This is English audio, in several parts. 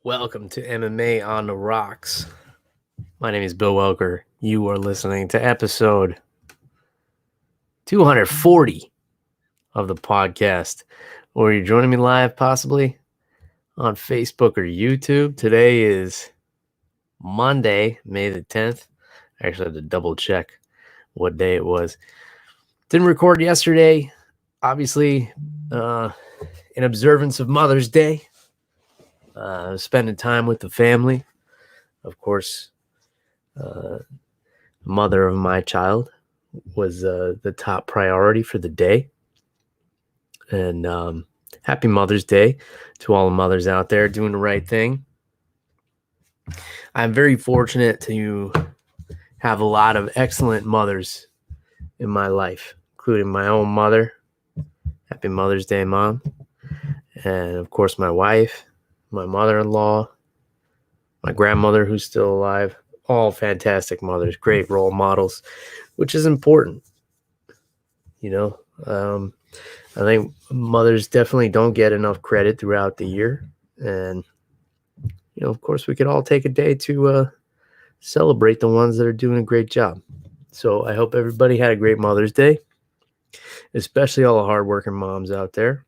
Welcome to MMA on the Rocks. My name is Bill Welker. You are listening to episode 240 of the podcast, or you're joining me live possibly on Facebook or YouTube. Today is Monday, May the 10th. I actually had to double check what day it was. Didn't record yesterday, obviously, in observance of Mother's Day. Spending time with the family. Of course, mother of my child was the top priority for the day. And happy Mother's Day to all the mothers out there doing the right thing. I'm very fortunate to have a lot of excellent mothers in my life, including my own mother. Happy Mother's Day, Mom. And of course, my wife, my mother-in-law, my grandmother who's still alive. All fantastic mothers, great role models, which is important. You know, I think mothers definitely don't get enough credit throughout the year. And, you know, of course, we could all take a day to celebrate the ones that are doing a great job. So I hope everybody had a great Mother's Day, especially all the hardworking moms out there.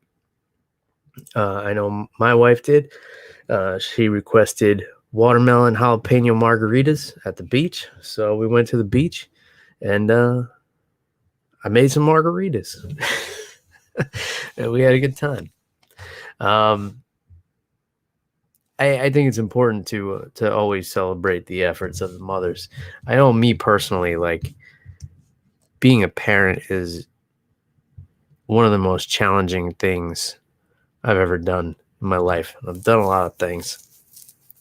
I know my wife did. She requested watermelon jalapeno margaritas at the beach. So we went to the beach and I made some margaritas. And we had a good time. I think it's important to always celebrate the efforts of the mothers. I know me personally, like being a parent is one of the most challenging things I've ever done in my life. I've done a lot of things,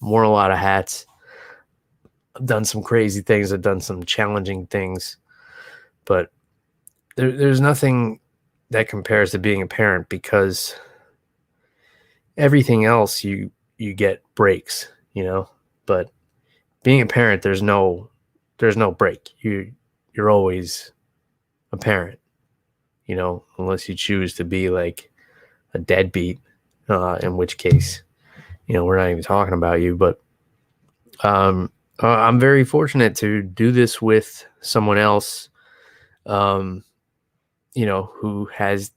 worn a lot of hats. I've done some crazy things. I've done some challenging things, but there's nothing that compares to being a parent, because everything else you get breaks, you know, but being a parent, there's no break. You're always a parent, you know, unless you choose to be like a deadbeat, in which case, you know, we're not even talking about you. But I'm very fortunate to do this with someone else, you know, who has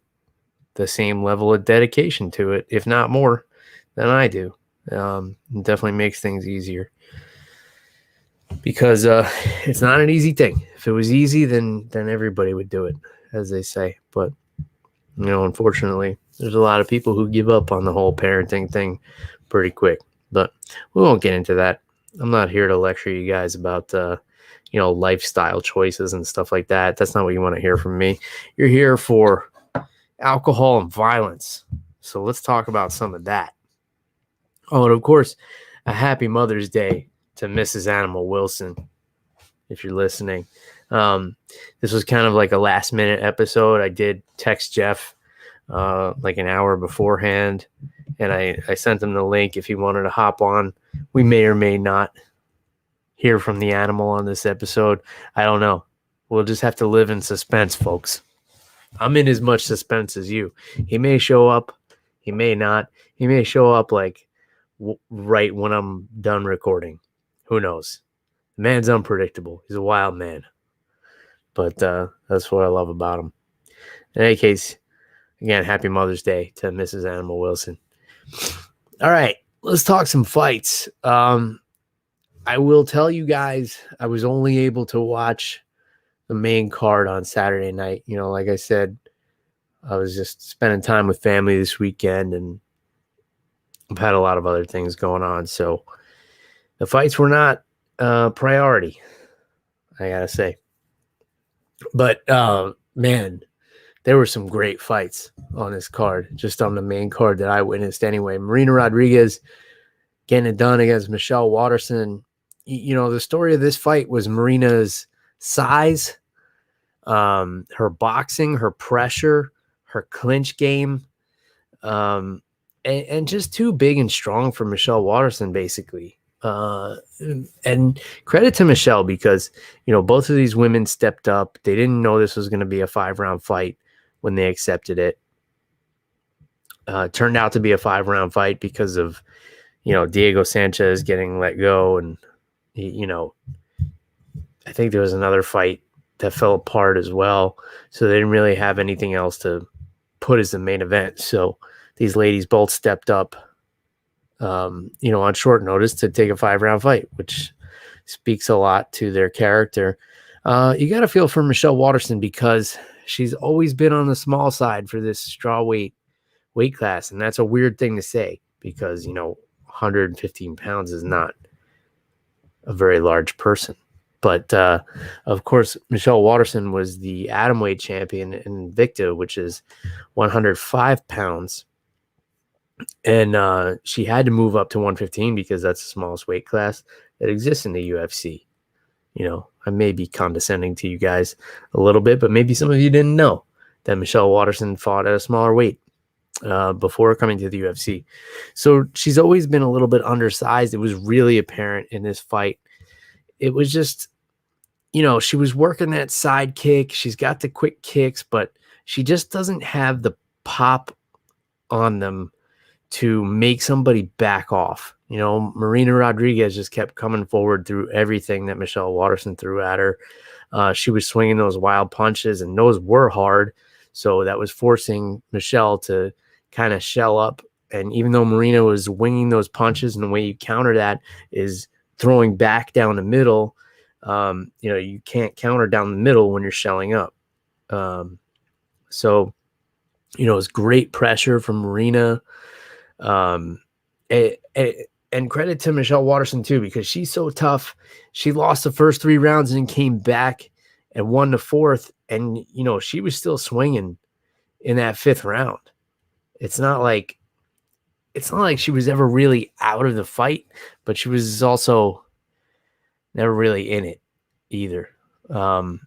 the same level of dedication to it, if not more, than I do. It definitely makes things easier, because it's not an easy thing. If it was easy, then everybody would do it, as they say. But, you know, unfortunately, there's a lot of people who give up on the whole parenting thing pretty quick. But we won't get into that. I'm not here to lecture you guys about, you know, lifestyle choices and stuff like that. That's not what you want to hear from me. You're here for alcohol and violence. So let's talk about some of that. Oh, and of course, a happy Mother's Day to Mrs. Animal Wilson, if you're listening. This was kind of like a last minute episode. I did text Geoff like an hour beforehand, and I sent him the link if he wanted to hop on. We may or may not hear from the animal on this episode. I don't know. We'll just have to live in suspense, folks. I'm in as much suspense as you. He may show up. He may not. He may show up like right when I'm done recording. Who knows? The man's unpredictable. He's a wild man. But that's what I love about him. In any case, again, happy Mother's Day to Mrs. Animal Wilson. All right, let's talk some fights. I will tell you guys, I was only able to watch the main card on Saturday night. You know, like I said, I was just spending time with family this weekend, and I've had a lot of other things going on. So the fights were not priority, I gotta say. But, man, there were some great fights on this card, just on the main card that I witnessed anyway. Marina Rodriguez getting it done against Michelle Waterson. You know, the story of this fight was Marina's size, her boxing, her pressure, her clinch game, and just too big and strong for Michelle Waterson, basically. And credit to Michelle, because, you know, both of these women stepped up. They didn't know this was going to be a 5-round fight when they accepted it. Turned out to be a 5-round fight because of, Diego Sanchez getting let go, and I think there was another fight that fell apart as well. So they didn't really have anything else to put as the main event. So these ladies both stepped up, on short notice to take a 5-round fight, which speaks a lot to their character. You got to feel for Michelle Waterson because she's always been on the small side for this strawweight weight class. And that's a weird thing to say because, 115 pounds is not a very large person. But, of course, Michelle Waterson was the atomweight champion in Invicta, which is 105 pounds. And she had to move up to 115 because that's the smallest weight class that exists in the UFC. I may be condescending to you guys a little bit, but maybe some of you didn't know that Michelle Waterson fought at a smaller weight before coming to the UFC. So she's always been a little bit undersized. It was really apparent in this fight. It was just, she was working that side kick. She's got the quick kicks, but she just doesn't have the pop on them to make somebody back off. Marina Rodriguez just kept coming forward through everything that Michelle Waterson threw at her. She was swinging those wild punches, and those were hard. So that was forcing Michelle to kind of shell up. And even though Marina was winging those punches, and the way you counter that is throwing back down the middle, you can't counter down the middle when you're shelling up. So it was great pressure from Marina. And credit to Michelle Waterson too, because she's so tough. She lost the first 3 rounds and came back and won the 4th. And, she was still swinging in that 5th round. It's not like she was ever really out of the fight, but she was also never really in it either. And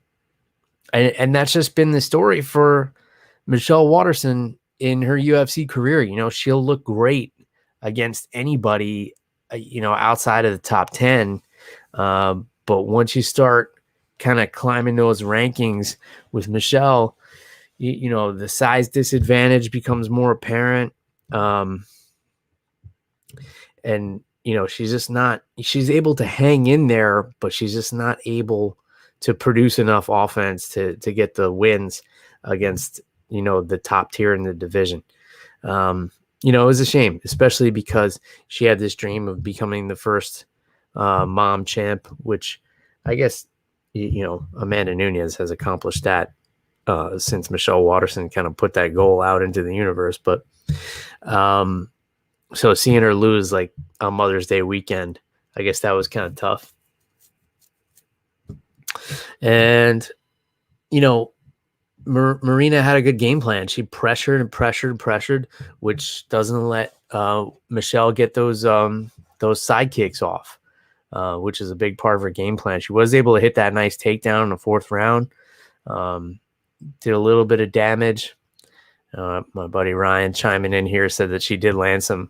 that's just been the story for Michelle Waterson in her UFC career. She'll look great against anybody, outside of the top 10. But once you start kind of climbing those rankings with Michelle, the size disadvantage becomes more apparent. And, she's able to hang in there, but she's just not able to produce enough offense to get the wins against, the top tier in the division. It was a shame, especially because she had this dream of becoming the first mom champ, which I guess, Amanda Nunes has accomplished that since Michelle Waterson kind of put that goal out into the universe. But so seeing her lose like on Mother's Day weekend, I guess that was kind of tough. And, Marina had a good game plan. She pressured, which doesn't let Michelle get those side kicks off, which is a big part of her game plan. She was able to hit that nice takedown in the 4th round. Did a little bit of damage. My buddy Ryan chiming in here said that she did land some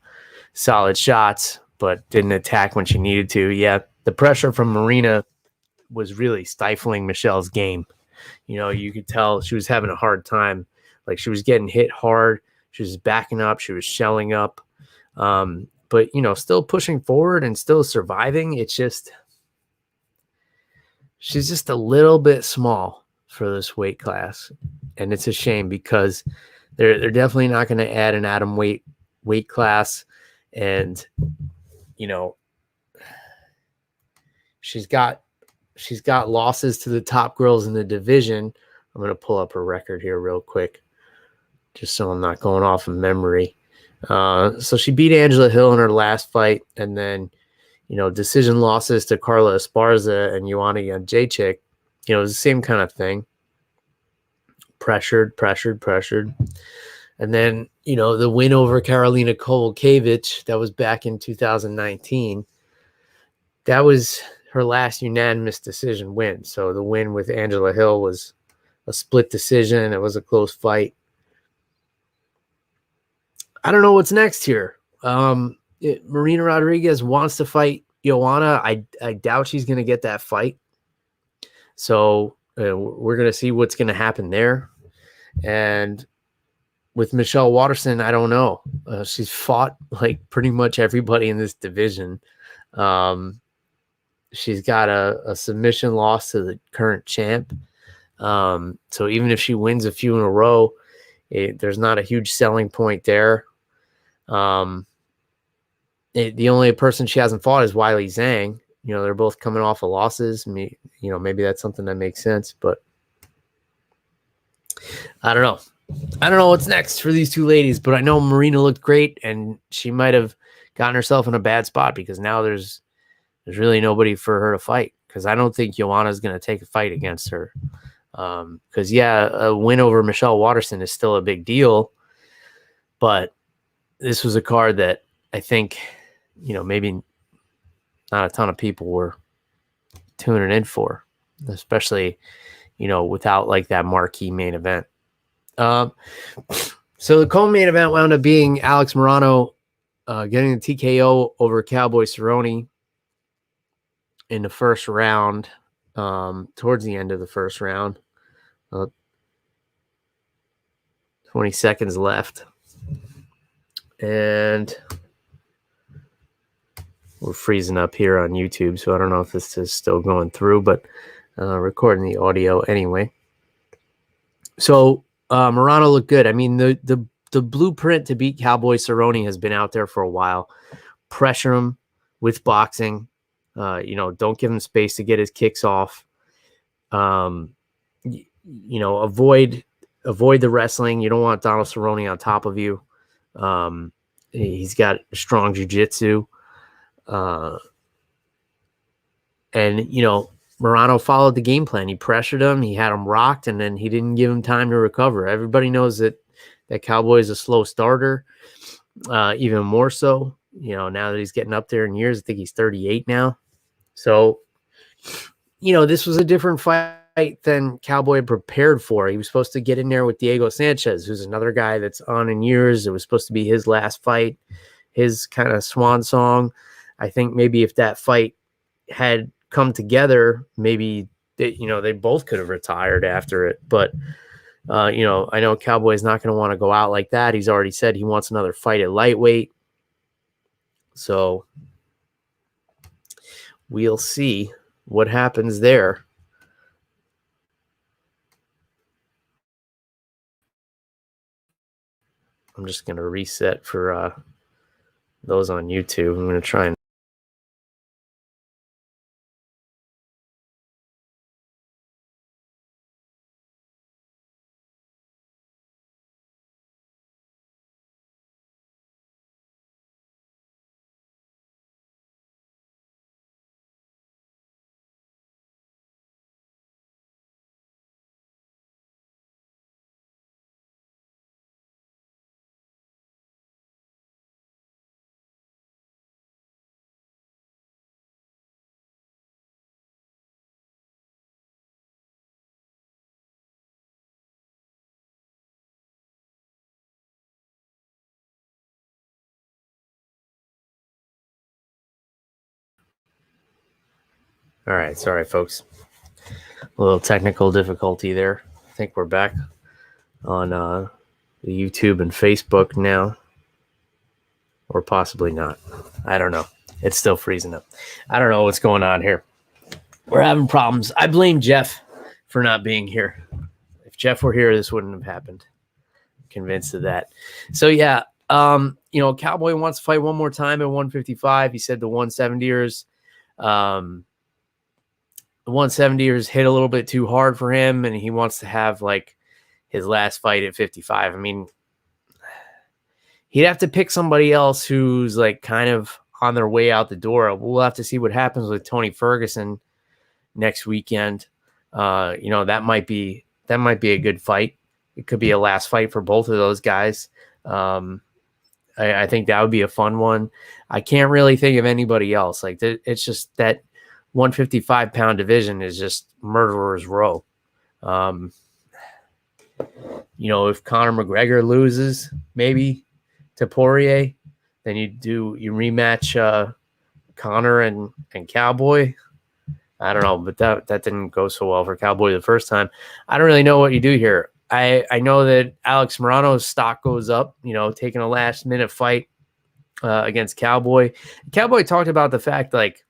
solid shots, but didn't attack when she needed to. Yeah, the pressure from Marina was really stifling Michelle's game. You could tell she was having a hard time. Like, she was getting hit hard. She was backing up. She was shelling up. But, still pushing forward and still surviving. It's just, she's just a little bit small for this weight class. And it's a shame because they're definitely not going to add an atom weight class. And, she's got losses to the top girls in the division. I'm going to pull up her record here real quick, just so I'm not going off of memory. So she beat Angela Hill in her last fight, and then, decision losses to Carla Esparza and Joanna Jędrzejczyk. It was the same kind of thing. Pressured. And then, the win over Karolina Kowalkiewicz, that was back in 2019. That was her last unanimous decision win. So the win with Angela Hill was a split decision. It was a close fight. I don't know what's next here. Marina Rodriguez wants to fight Joanna. I doubt she's going to get that fight. So we're going to see what's going to happen there. And, with Michelle Waterson, I don't know. She's fought like pretty much everybody in this division. She's got a submission loss to the current champ. So even if she wins a few in a row, there's not a huge selling point there. The only person she hasn't fought is Weili Zhang. You know, they're both coming off of losses. Maybe that's something that makes sense, but I don't know. I don't know what's next for these two ladies, but I know Marina looked great, and she might have gotten herself in a bad spot because now there's really nobody for her to fight, because I don't think Joanna is going to take a fight against her. Because, a win over Michelle Waterson is still a big deal, but this was a card that I think, maybe not a ton of people were tuning in for, especially, without like that marquee main event. So the co-main event wound up being Alex Morono getting the TKO over Cowboy Cerrone in the first round, towards the end of the first round. 20 seconds left. And we're freezing up here on YouTube, so I don't know if this is still going through, but recording the audio anyway. So Morono looked good. I mean, the blueprint to beat Cowboy Cerrone has been out there for a while. Pressure him with boxing. Don't give him space to get his kicks off. Avoid the wrestling. You don't want Donald Cerrone on top of you. He's got strong jiu-jitsu. And Morono followed the game plan. He pressured him. He had him rocked, and then he didn't give him time to recover. Everybody knows that Cowboy is a slow starter, even more so, now that he's getting up there in years. I think he's 38 now. So, this was a different fight than Cowboy had prepared for. He was supposed to get in there with Diego Sanchez, who's another guy that's on in years. It was supposed to be his last fight, his kind of swan song. I think maybe if that fight had come together, maybe they both could have retired after it. But I know Cowboy's not going to want to go out like that. He's already said he wants another fight at lightweight. So we'll see what happens there. I'm just going to reset for those on YouTube. I'm going to try and all right. Sorry, folks. A little technical difficulty there. I think we're back on the YouTube and Facebook now. Or possibly not. I don't know. It's still freezing up. I don't know what's going on here. We're having problems. I blame Geoff for not being here. If Geoff were here, this wouldn't have happened. I'm convinced of that. So, Cowboy wants to fight one more time at 155. He said the 170ers... the 170ers hit a little bit too hard for him, and he wants to have like his last fight at 55. I mean, he'd have to pick somebody else who's like kind of on their way out the door. We'll have to see what happens with Tony Ferguson next weekend. That might be a good fight. It could be a last fight for both of those guys. I think that would be a fun one. I can't really think of anybody else. Like it's just that 155-pound division is just murderer's row. If Conor McGregor loses, maybe to Poirier, then you rematch Conor and Cowboy. I don't know, but that didn't go so well for Cowboy the first time. I don't really know what you do here. I know that Alex Morono's stock goes up, taking a last minute fight against Cowboy. Cowboy talked about the fact, like,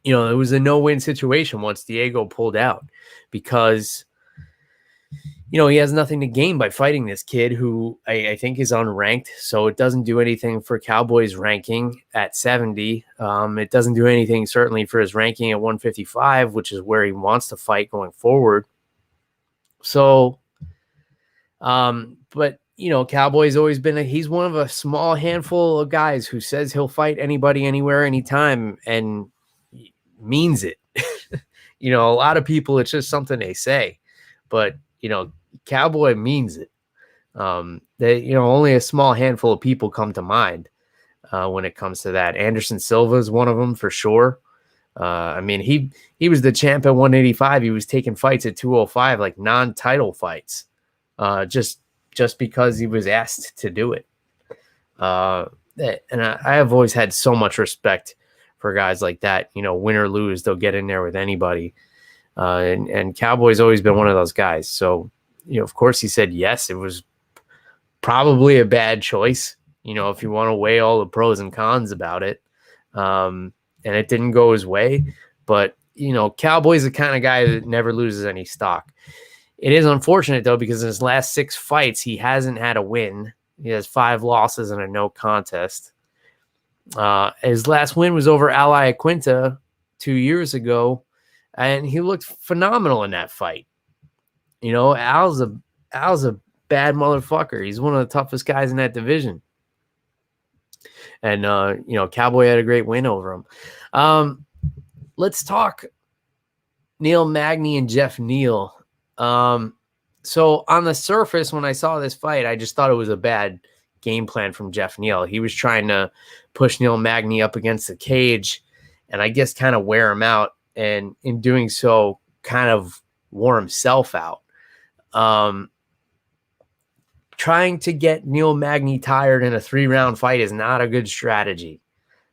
it was a no-win situation once Diego pulled out because, he has nothing to gain by fighting this kid who I think is unranked. So it doesn't do anything for Cowboy's ranking at 70. It doesn't do anything certainly for his ranking at 155, which is where he wants to fight going forward. So, but Cowboy's always been he's one of a small handful of guys who says he'll fight anybody, anywhere, anytime, and means it. A lot of people, it's just something they say, but Cowboy means it. Only a small handful of people come to mind when it comes to that. Anderson Silva is one of them for sure. He was the champ at 185. He was taking fights at 205, like non-title fights, just because he was asked to do it. And I have always had so much respect for guys like that. Win or lose, they'll get in there with anybody. And Cowboy's always been one of those guys. So, of course he said yes. It was probably a bad choice, if you want to weigh all the pros and cons about it. And it didn't go his way. But, Cowboy's the kind of guy that never loses any stock. It is unfortunate, though, because in his last 6 fights, he hasn't had a win. He has 5 losses and a no contest. His last win was over Ally Aquinta 2 years ago, and he looked phenomenal in that fight. Al's a bad motherfucker. He's one of the toughest guys in that division. And, Cowboy had a great win over him. Let's talk Neil Magny and Geoff Neal. So on the surface, when I saw this fight, I just thought it was a bad game plan from Geoff Neal. He was trying to push Neil Magny up against the cage and I guess kind of wear him out. And in doing so, kind of wore himself out. Trying to get Neil Magny tired in a 3-round fight is not a good strategy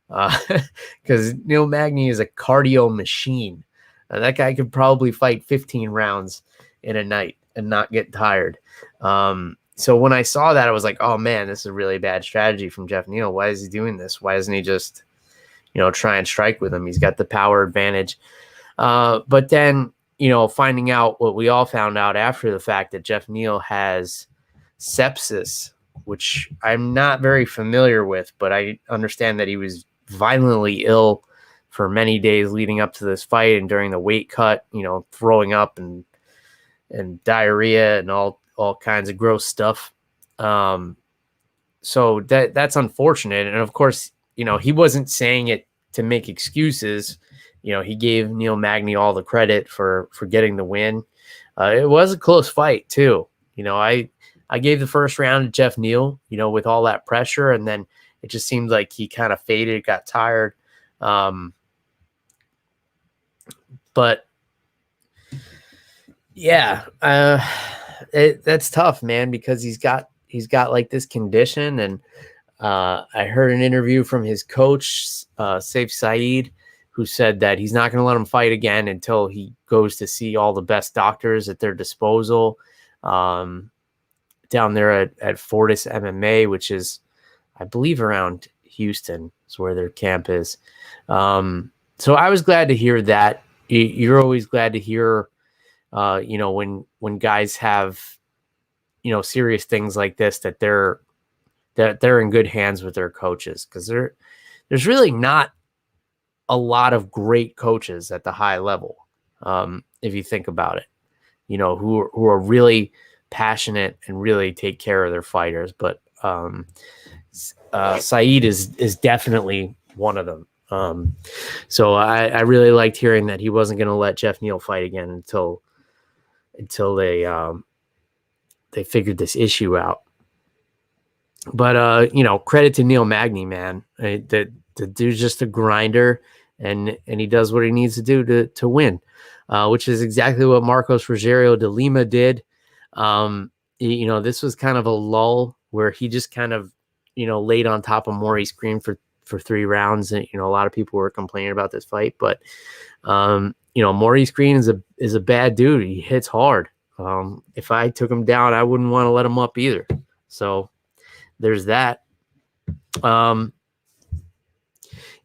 because Neil Magny is a cardio machine. That guy could probably fight 15 rounds in a night and not get tired. So when I saw that, I was like, oh man, this is a really bad strategy from Geoff Neal. Why is he doing this? Why doesn't he just, try and strike with him? He's got the power advantage. But then, finding out what we all found out after the fact, that Geoff Neal has sepsis, which I'm not very familiar with, but I understand that he was violently ill for many days leading up to this fight and during the weight cut, throwing up and diarrhea and all kinds of gross stuff. So that's unfortunate. And of course, he wasn't saying it to make excuses. He gave Neil Magny all the credit for getting the win. It was a close fight too. I gave the first round to Geoff Neal, with all that pressure. And then it just seemed like he kind of faded, got tired. But yeah, that's tough, man, because he's got like this condition. And I heard an interview from his coach, Saif Saeed, who said that he's not going to let him fight again until he goes to see all the best doctors at their disposal down there at Fortis MMA, which is, I believe, around Houston is where their camp is. So I was glad to hear that. You're always glad to hear, when guys have, serious things like this, that they're in good hands with their coaches, because there's really not a lot of great coaches at the high level. If you think about it, who are really passionate and really take care of their fighters. But Saeed is definitely one of them. So I really liked hearing that he wasn't going to let Geoff Neal fight again until they figured this issue out. But credit to Neil Magny, man. The dude's just a grinder, and he does what he needs to do to win, which is exactly what Marcos Rogerio de Lima did. This was kind of a lull where he just kind of, laid on top of Maurice Green for 3 rounds. And, a lot of people were complaining about this fight, but, Maurice Green is a bad dude. He hits hard. If I took him down, I wouldn't want to let him up either. So there's that.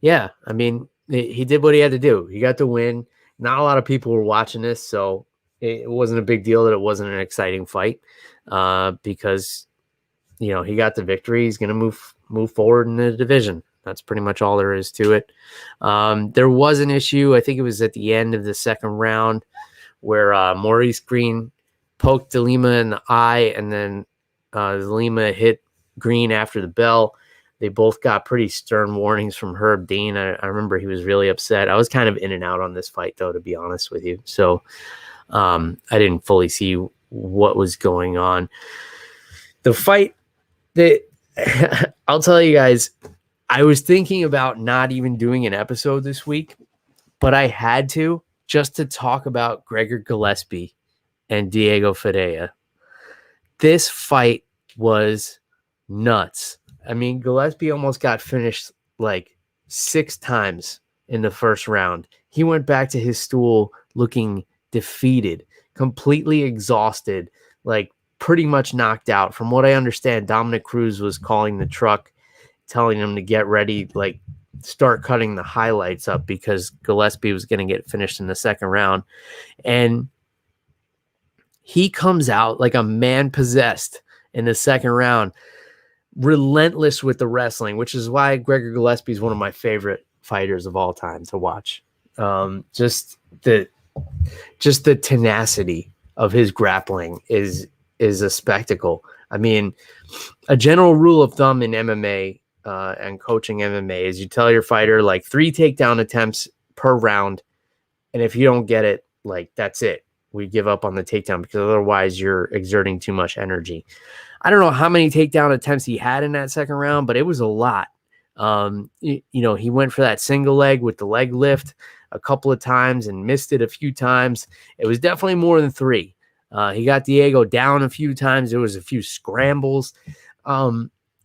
Yeah, I mean, he did what he had to do. He got the win. Not a lot of people were watching this, so it wasn't a big deal that it wasn't an exciting fight because, you know, he got the victory. He's going to move forward in the division. That's pretty much all there is to it. There was an issue. I think it was at the end of the second round where Maurice Green poked De Lima in the eye, and then De Lima hit Green after the bell. They both got pretty stern warnings from Herb Dean. I remember he was really upset. I was kind of in and out on this fight, though, to be honest with you. So I didn't fully see what was going on. The fight, I'll tell you guys, I was thinking about not even doing an episode this week, but I had to just to talk about Gregor Gillespie and Diego Ferreira. This fight was nuts. I mean, Gillespie almost got finished like 6 times in the first round. He went back to his stool looking defeated, completely exhausted, like pretty much knocked out. From what I understand, Dominic Cruz was calling the truck, telling him to get ready, like start cutting the highlights up because Gillespie was going to get finished in the second round. And he comes out like a man possessed in the second round, relentless with the wrestling, which is why Gregor Gillespie is one of my favorite fighters of all time to watch. Just the tenacity of his grappling is a spectacle. I mean, a general rule of thumb in MMA and coaching MMA is you tell your fighter like 3 takedown attempts per round, and if you don't get it, like that's it. We give up on the takedown because otherwise you're exerting too much energy. I don't know how many takedown attempts he had in that second round, but it was a lot. You know, he went for that single leg with the leg lift a couple of times and missed it a few times. It was definitely more than 3. He got Diego down a few times. There was a few scrambles.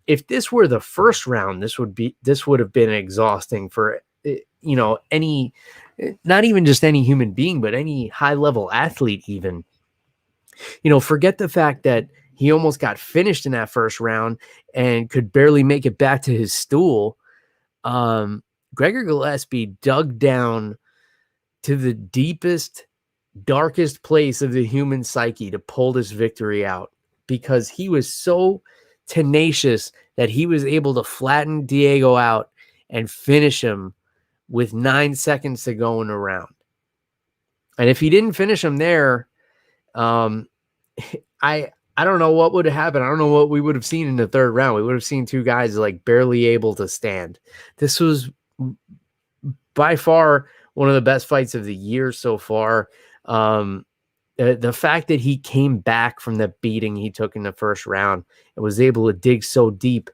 If this were the first round, this would have been exhausting for, you know, any, not even just any human being, but any high level athlete even. You know, forget the fact that he almost got finished in that first round and could barely make it back to his stool. Gregor Gillespie dug down to the deepest, darkest place of the human psyche to pull this victory out because he was so tenacious that he was able to flatten Diego out and finish him with 9 seconds to go in a round. And if he didn't finish him there, I don't know what would have happened. I don't know what we would have seen in the third round. We would have seen 2 guys like barely able to stand. This was by far one of the best fights of the year so far. The fact that he came back from the beating he took in the first round and was able to dig so deep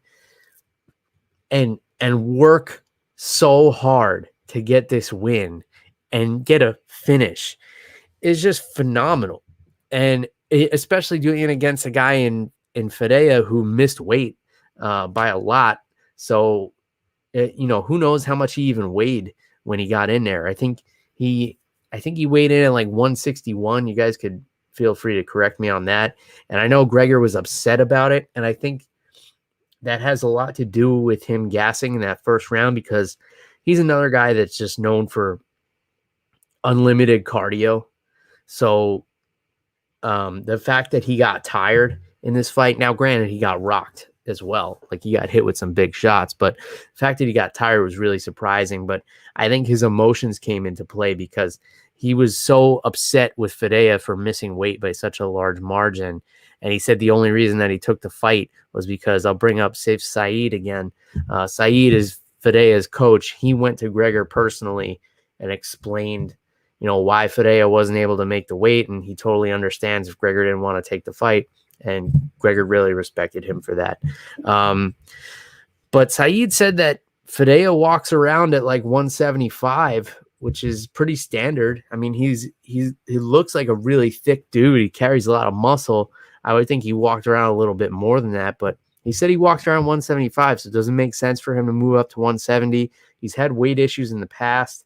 and work so hard to get this win and get a finish is just phenomenal. And especially doing it against a guy in Ferreira who missed weight by a lot. So, you know, who knows how much he even weighed when he got in there. I think he weighed in at like 161. You guys could feel free to correct me on that. And I know Gregor was upset about it. And I think that has a lot to do with him gassing in that first round because he's another guy that's just known for unlimited cardio. So, the fact that he got tired in this fight, now granted he got rocked as well, like he got hit with some big shots, but the fact that he got tired was really surprising. But I think his emotions came into play because he was so upset with Ferreira for missing weight by such a large margin. And he said the only reason that he took the fight was because, I'll bring up Saif Saeed again. Saeed is Ferreira's coach. He went to Gregor personally and explained, you know, why Ferreira wasn't able to make the weight, and he totally understands if Gregor didn't want to take the fight, and Gregor really respected him for that. But Saeed said that Ferreira walks around at like 175, which is pretty standard. I mean, he looks like a really thick dude. He carries a lot of muscle. I would think he walked around a little bit more than that, but he said he walked around 175, so it doesn't make sense for him to move up to 170. He's had weight issues in the past.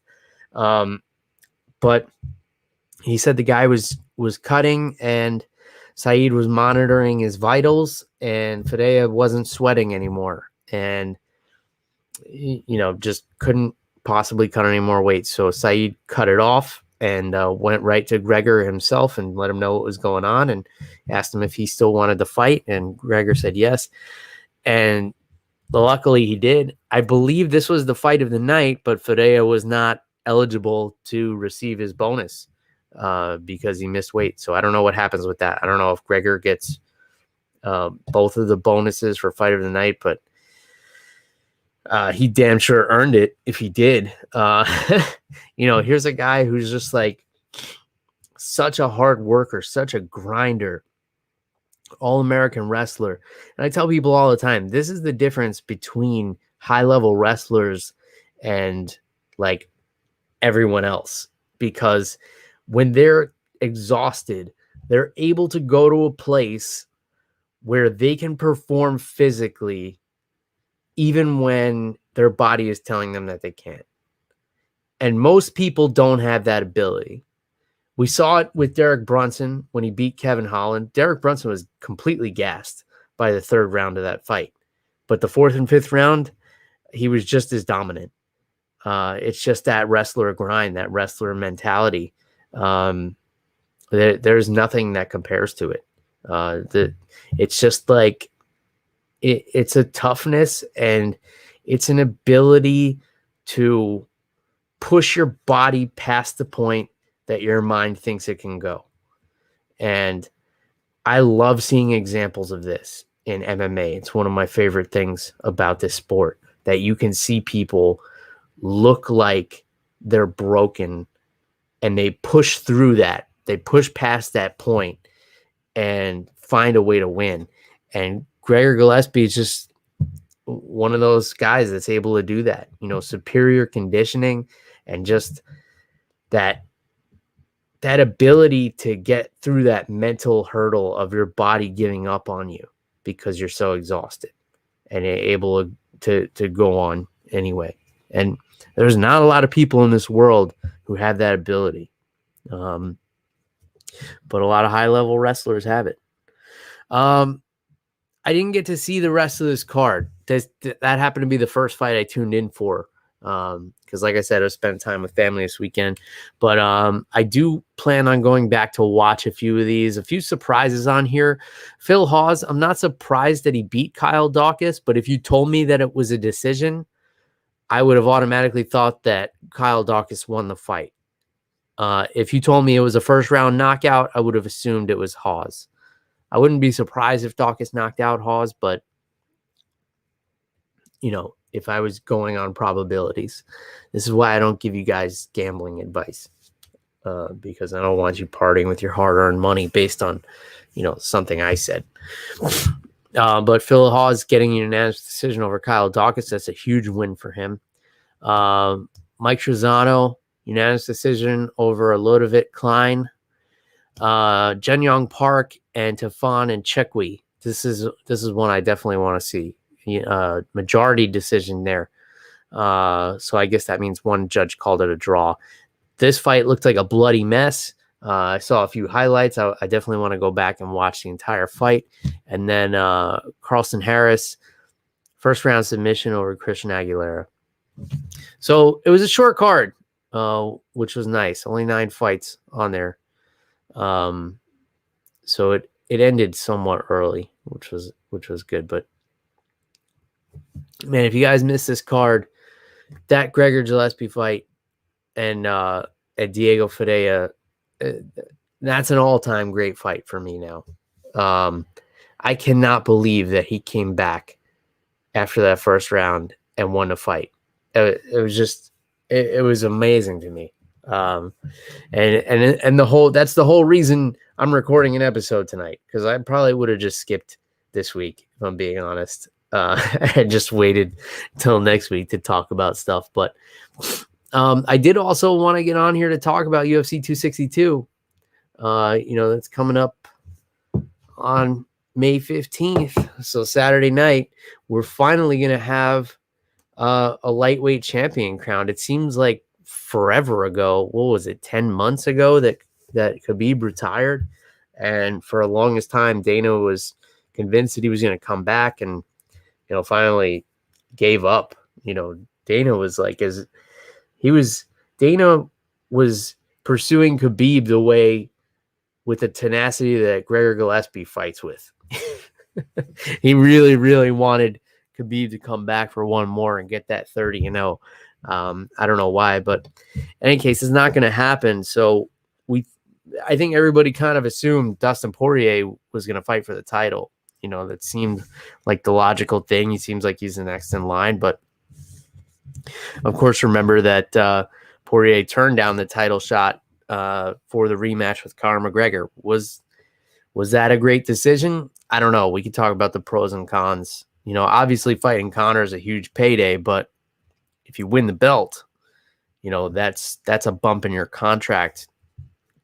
But he said the guy was was cutting, and Saeed was monitoring his vitals, and Ferreira wasn't sweating anymore, and just couldn't possibly cut any more weight. So Saeed cut it off and went right to Gregor himself and let him know what was going on and asked him if he still wanted to fight. And Gregor said yes. And luckily he did. I believe this was the fight of the night, but Ferreira was not eligible to receive his bonus because he missed weight. So I don't know what happens with that. I don't know if Gregor gets both of the bonuses for fight of the night, but he damn sure earned it if he did. Here's a guy who's just like such a hard worker, such a grinder, all-American wrestler. And I tell people all the time, this is the difference between high-level wrestlers and like everyone else, because when they're exhausted, they're able to go to a place where they can perform physically even when their body is telling them that they can't. And most people don't have that ability. We saw it with Derek Brunson when he beat Kevin Holland. Derek Brunson was completely gassed by the third round of that fight. But the fourth and fifth round, he was just as dominant. It's just that wrestler grind, that wrestler mentality. There's nothing that compares to it. It's just like, it's a toughness, and it's an ability to push your body past the point that your mind thinks it can go. And I love seeing examples of this in MMA. It's one of my favorite things about this sport, that you can see people look like they're broken and they push through that. They push past that point and find a way to win. And Gregor Gillespie is just one of those guys that's able to do that, superior conditioning and just that ability to get through that mental hurdle of your body giving up on you because you're so exhausted, and able to go on anyway. And there's not a lot of people in this world who have that ability. But a lot of high-level wrestlers have it. I didn't get to see the rest of this card. That happened to be the first fight I tuned in for. Because like I said, I was spending time with family this weekend. But I do plan on going back to watch a few of these. A few surprises on here. Phil Hawes, I'm not surprised that he beat Kyle Daukaus, but if you told me that it was a decision, I would have automatically thought that Kyle Daukaus won the fight. If you told me it was a first-round knockout, I would have assumed it was Hawes. I wouldn't be surprised if Daukaus knocked out Hawes, but, if I was going on probabilities, this is why I don't give you guys gambling advice, because I don't want you partying with your hard-earned money based on, something I said. But Phil Hawes getting a unanimous decision over Kyle Daukaus, that's a huge win for him. Mike Trizano, unanimous decision over Ludovic Klein. Jen Young Park and Tafon and Chekwi. This is one I definitely want to see. Majority decision there. So I guess that means one judge called it a draw. This fight looked like a bloody mess. I saw a few highlights. I definitely want to go back and watch the entire fight. And then Carlston Harris, first round submission over Christian Aguilera. So it was a short card, which was nice. Only 9 fights on there. So it ended somewhat early, which was good. But man, if you guys missed this card, that Gregor Gillespie fight and Diego Ferreira, that's an all-time great fight for me now. I cannot believe that he came back after that first round and won the fight. It was just, it was amazing to me. And that's the whole reason I'm recording an episode tonight, because I probably would have just skipped this week, if I'm being honest. I just waited till next week to talk about stuff. But I did also want to get on here to talk about UFC 262. That's coming up on May 15th. So Saturday night, we're finally going to have a lightweight champion crowned. It seems like forever ago. What was it? 10 months ago that that Khabib retired. And for the longest time, Dana was convinced that he was going to come back and, finally gave up. Dana was like, Dana was pursuing Khabib the way, with the tenacity that Gregor Gillespie fights with. He really, really wanted Khabib to come back for one more and get that 30-0. I don't know why, but in any case, it's not going to happen. So I think everybody kind of assumed Dustin Poirier was going to fight for the title. That seemed like the logical thing. He seems like he's the next in line, but of course, remember that Poirier turned down the title shot for the rematch with Conor McGregor. Was that a great decision? I don't know. We could talk about the pros and cons. Obviously fighting Conor is a huge payday, but if you win the belt, that's a bump in your contract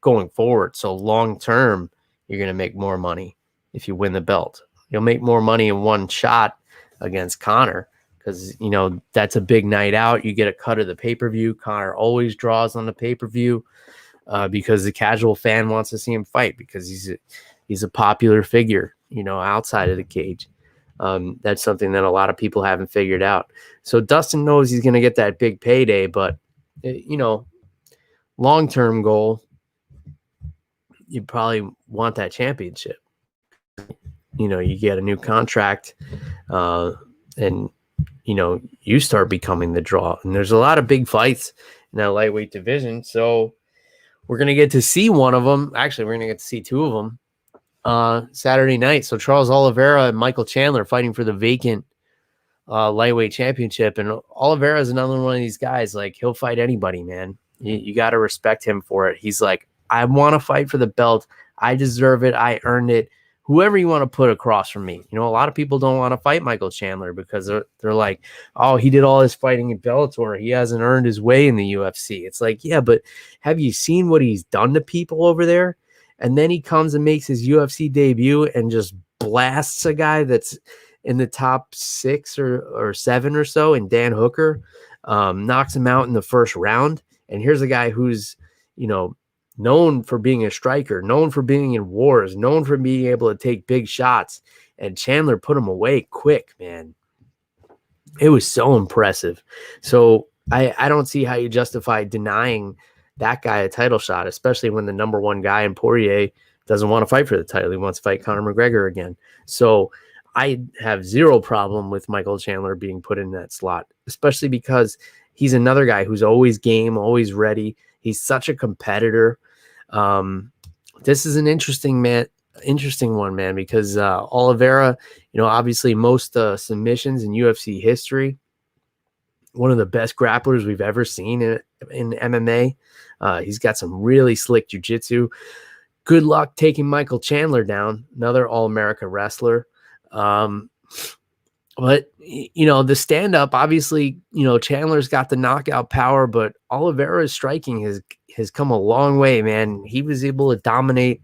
going forward. So long term, you're going to make more money if you win the belt. You'll make more money in one shot against Conor because, that's a big night out. You get a cut of the pay-per-view. Conor always draws on the pay-per-view because the casual fan wants to see him fight because he's a popular figure, outside of the cage. That's something that a lot of people haven't figured out. So Dustin knows he's going to get that big payday, but, long-term goal, you probably want that championship. You get a new contract and, you start becoming the draw. And there's a lot of big fights in that lightweight division. So we're going to get to see one of them. Actually, we're going to get to see two of them Saturday night. So Charles Oliveira and Michael Chandler fighting for the vacant lightweight championship. And Oliveira is another one of these guys. Like, he'll fight anybody, man. You got to respect him for it. He's like, I want to fight for the belt. I deserve it. I earned it. Whoever you want to put across from me. A lot of people don't want to fight Michael Chandler because they're like, oh, he did all his fighting in Bellator. He hasn't earned his way in the UFC. It's like, yeah, but have you seen what he's done to people over there? And then he comes and makes his UFC debut and just blasts a guy that's in the top 6 or 7 or so, and Dan Hooker knocks him out in the first round. And here's a guy who's, known for being a striker, known for being in wars, known for being able to take big shots. And Chandler put him away quick, man. It was so impressive. So I don't see how you justify denying that guy a title shot, especially when the number one guy in Poirier doesn't want to fight for the title. He wants to fight Conor McGregor again. So I have zero problem with Michael Chandler being put in that slot, especially because he's another guy who's always game, always ready. He's such a competitor. This is an interesting one, man, because Oliveira, obviously most submissions in UFC history, one of the best grapplers we've ever seen in MMA. He's got some really slick jiu-jitsu. Good luck taking Michael Chandler down, another All-America wrestler. But, the stand-up, obviously, Chandler's got the knockout power, but Oliveira's striking has come a long way, man. He was able to dominate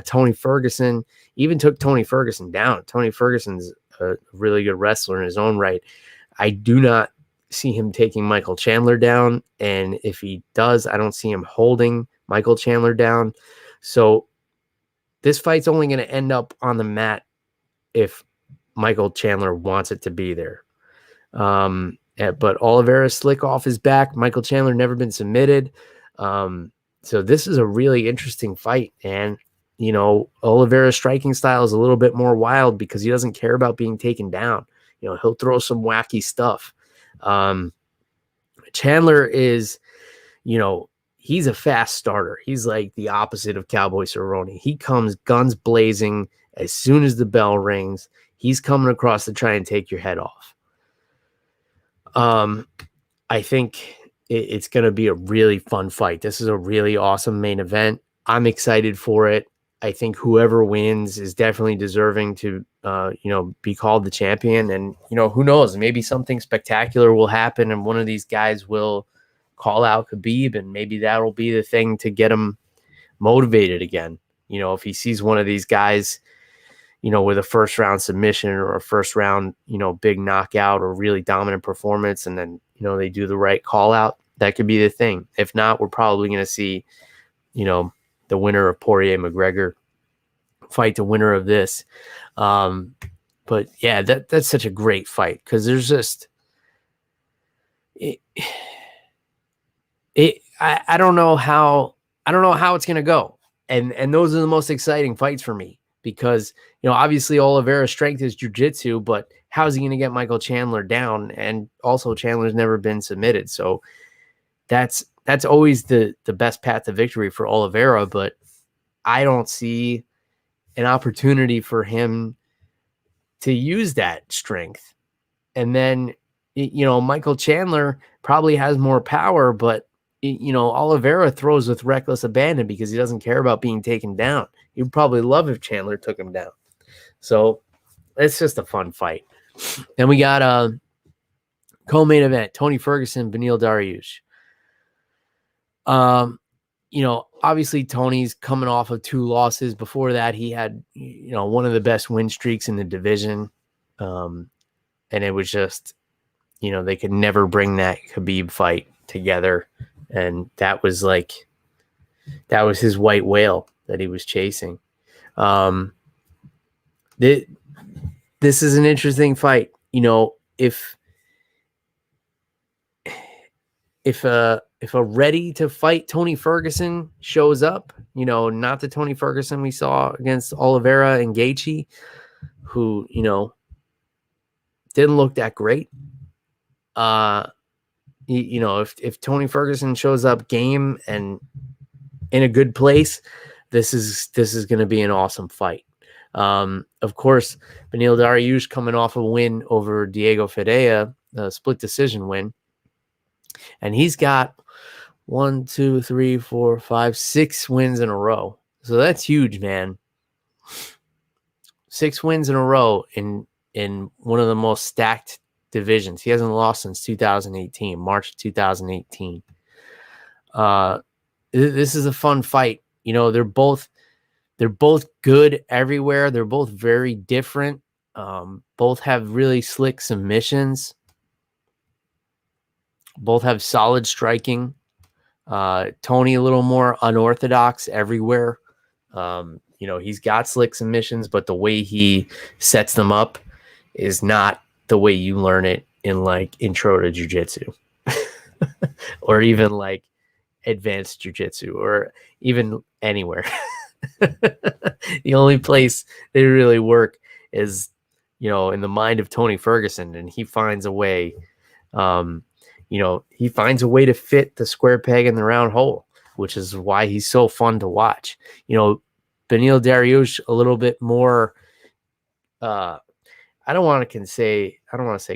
Tony Ferguson, even took Tony Ferguson down. Tony Ferguson's a really good wrestler in his own right. I do not see him taking Michael Chandler down, and if he does, I don't see him holding Michael Chandler down. So this fight's only going to end up on the mat if Michael Chandler wants it to be there. But Oliveira slick off his back. Michael Chandler never been submitted. So this is a really interesting fight. And, Oliveira's striking style is a little bit more wild because he doesn't care about being taken down. He'll throw some wacky stuff. Chandler is, he's a fast starter. He's like the opposite of Cowboy Cerrone. He comes guns blazing as soon as the bell rings. He's coming across to try and take your head off. I think it's going to be a really fun fight. This is a really awesome main event. I'm excited for it. I think whoever wins is definitely deserving to, be called the champion. And, who knows, maybe something spectacular will happen and one of these guys will call out Khabib, and maybe that'll be the thing to get him motivated again. If he sees one of these guys, with a first round submission or a first round, big knockout or really dominant performance, and then, they do the right call out, that could be the thing. If not, we're probably going to see, the winner of Poirier McGregor fight the winner of this. But yeah, that's such a great fight because there's just I don't know how it's gonna go. And those are the most exciting fights for me because obviously Oliveira's strength is jiu-jitsu, but how's he gonna get Michael Chandler down? And also Chandler's never been submitted. So that's always the best path to victory for Oliveira, but I don't see an opportunity for him to use that strength. And then, Michael Chandler probably has more power, but, Oliveira throws with reckless abandon because he doesn't care about being taken down. He'd probably love if Chandler took him down. So it's just a fun fight. Then we got a co-main event, Tony Ferguson, Vanille Darius. Obviously Tony's coming off of 2 losses. Before that, he had, one of the best win streaks in the division. And it was just, they could never bring that Khabib fight together. And that was his white whale that he was chasing. This is an interesting fight. If a ready to fight Tony Ferguson shows up, not the Tony Ferguson we saw against Oliveira and Gaethje, who, didn't look that great. If Tony Ferguson shows up game and in a good place, this is going to be an awesome fight. Of course, Vanille Darius coming off a win over Diego Ferreira, a split decision win. And he's got 6 wins in a row. So that's huge, man. 6 wins in a row in one of the most stacked divisions. He hasn't lost since 2018, March 2018. This is a fun fight. They're both good everywhere. They're both very different. Both have really slick submissions. Both have solid striking. Tony a little more unorthodox everywhere. He's got slick submissions, but the way he sets them up is not the way you learn it in intro to jiu-jitsu or even advanced jiu-jitsu or even anywhere. The only place they really work is, in the mind of Tony Ferguson, and he finds a way, he finds a way to fit the square peg in the round hole, which is why he's so fun to watch. Vanille Darius a little bit more, I don't want to say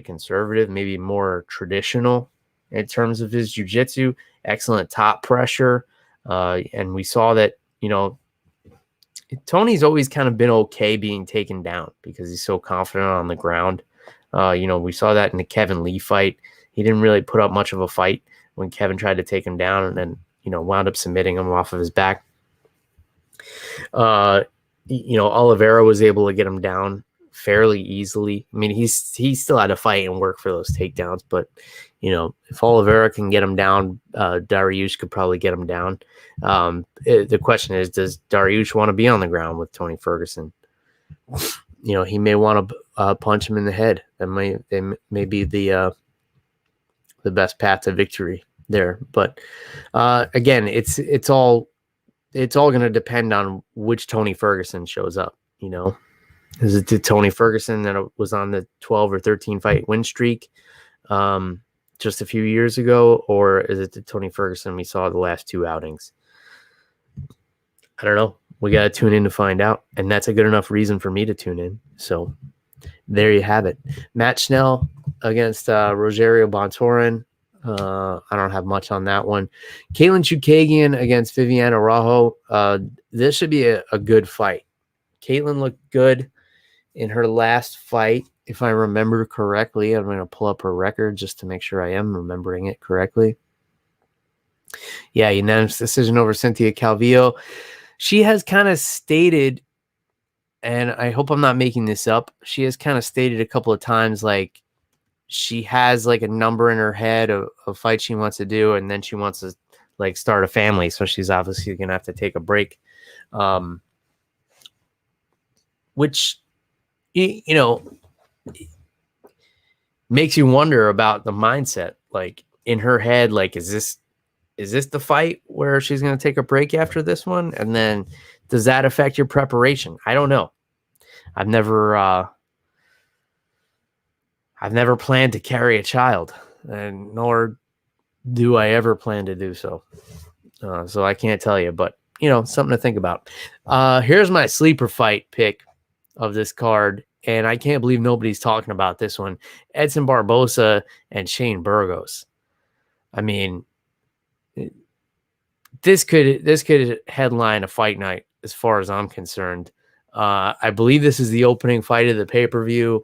conservative, maybe more traditional in terms of his jiu-jitsu, excellent top pressure. And we saw that, Tony's always kind of been okay being taken down because he's so confident on the ground. We saw that in the Kevin Lee fight. He didn't really put up much of a fight when Kevin tried to take him down and then, wound up submitting him off of his back. Oliveira was able to get him down fairly easily. I mean, he still had to fight and work for those takedowns, but if Oliveira can get him down, Darius could probably get him down. The question is, does Darius want to be on the ground with Tony Ferguson? He may want to punch him in the head. That may be the best path to victory there. But again, it's all going to depend on which Tony Ferguson shows up. Is it the Tony Ferguson that was on the 12 or 13 fight win streak just a few years ago, or is it the Tony Ferguson we saw the last 2 outings? I don't know. We got to tune in to find out, and that's a good enough reason for me to tune in. So there you have it. Matt Schnell against Rogerio Bontorin. I don't have much on that one. Caitlyn Chukagian against Viviana Rajo. This should be a good fight. Caitlyn looked good in her last fight, if I remember correctly. I'm going to pull up her record just to make sure I am remembering it correctly. Yeah, unanimous decision over Cynthia Calvillo. She has kind of stated, and I hope I'm not making this up, she has kind of stated a couple of times she has a number in her head of fight she wants to do, and then she wants to like start a family, so she's obviously gonna have to take a break. Which you know makes you wonder about the mindset, like in her head, like is this the fight where she's going to take a break after this one? And then does that affect your preparation? I don't know. I've never planned to carry a child, and nor do I ever plan to do so. So I can't tell you, but something to think about. Here's my sleeper fight pick of this card, and I can't believe nobody's talking about this one. Edson Barbosa and Shane Burgos. I mean, this could headline a fight night as far as I'm concerned. I believe this is the opening fight of the pay-per-view.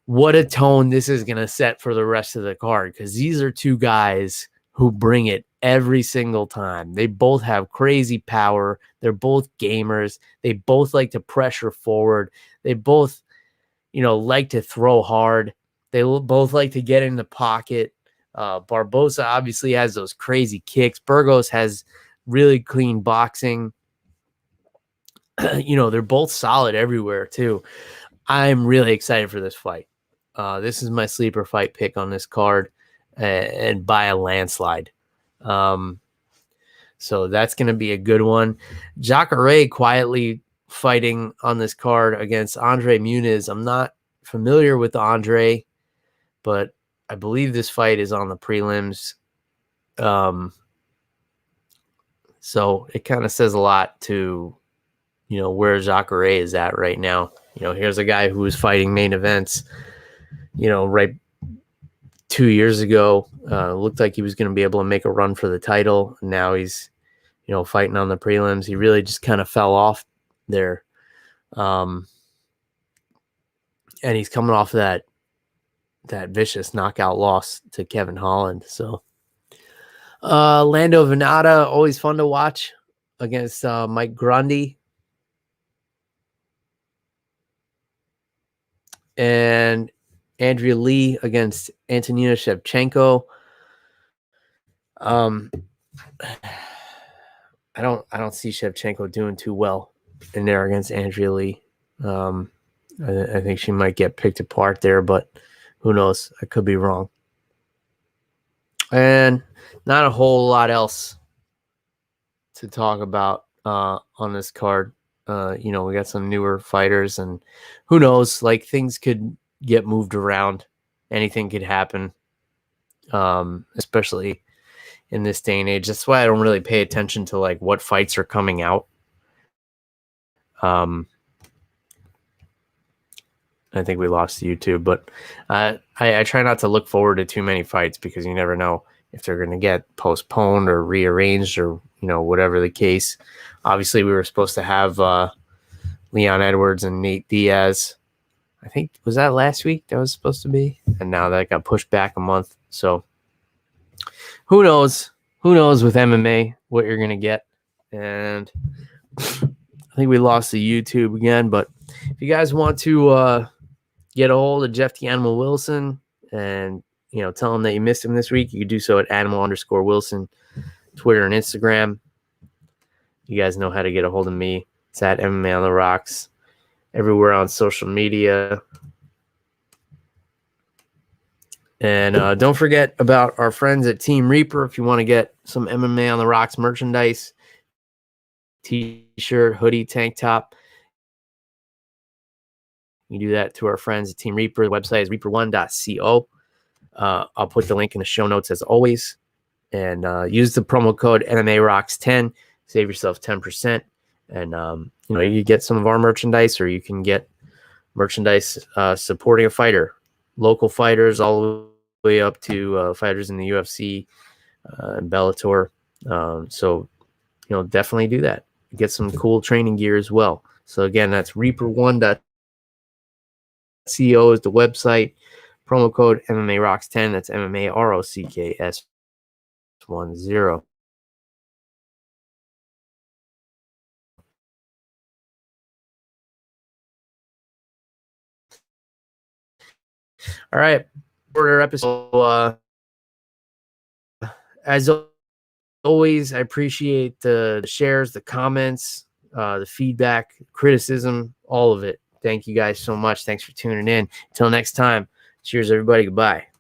What a tone this is going to set for the rest of the card, because these are two guys who bring it every single time. They both have crazy power. They're both gamers. They both like to pressure forward. They both, like to throw hard. They both like to get in the pocket. Barbosa obviously has those crazy kicks. Burgos has really clean boxing. They're both solid everywhere too. I'm really excited for this fight. This is my sleeper fight pick on this card, and by a landslide. So that's going to be a good one. Jacare quietly fighting on this card against Andre Muniz. I'm not familiar with Andre, but I believe this fight is on the prelims. So it kind of says a lot to, where Jacare is at right now. Here's a guy who was fighting main events, right 2 years ago. Looked like he was going to be able to make a run for the title. And now he's, fighting on the prelims. He really just kind of fell off there. And he's coming off that vicious knockout loss to Kevin Holland. So Lando Venata, always fun to watch against Mike Grundy. And Andrea Lee against Antonina Shevchenko. I don't see Shevchenko doing too well in there against Andrea Lee. I think she might get picked apart there, but who knows? I could be wrong. And not a whole lot else to talk about on this card. We got some newer fighters, and who knows? Like, things could get moved around. Anything could happen, especially in this day and age. That's why I don't really pay attention to like what fights are coming out. I think we lost YouTube, but I try not to look forward to too many fights, because you never know if they're going to get postponed or rearranged, or whatever the case. Obviously, we were supposed to have Leon Edwards and Nate Diaz. I think, was that last week that was supposed to be? And now that got pushed back a month. So who knows? Who knows with MMA what you're going to get? And I think we lost the YouTube again. But if you guys want to get a hold of Geoff the Animal Wilson and, tell him that you missed him this week, you can do so at animal_Wilson, Twitter and Instagram. You guys know how to get a hold of me. It's at MMA on the Rocks, everywhere on social media. And don't forget about our friends at Team Reaper. If you want to get some MMA on the Rocks merchandise, t-shirt, hoodie, tank top, you do that to our friends at Team Reaper. The website is reaper1.co. I'll put the link in the show notes as always. And use the promo code MMARocks10. Save yourself 10%. And, you get some of our merchandise, or you can get merchandise supporting a fighter. Local fighters all the way up to fighters in the UFC and Bellator. So, definitely do that. Get some cool training gear as well. So, again, that's reaper1.co is the website. Promo code MMARocks10. That's MMAROCKS10. All right. Order episode. As always, I appreciate the shares, the comments, the feedback, criticism, all of it. Thank you guys so much. Thanks for tuning in. Until next time, cheers, everybody. Goodbye.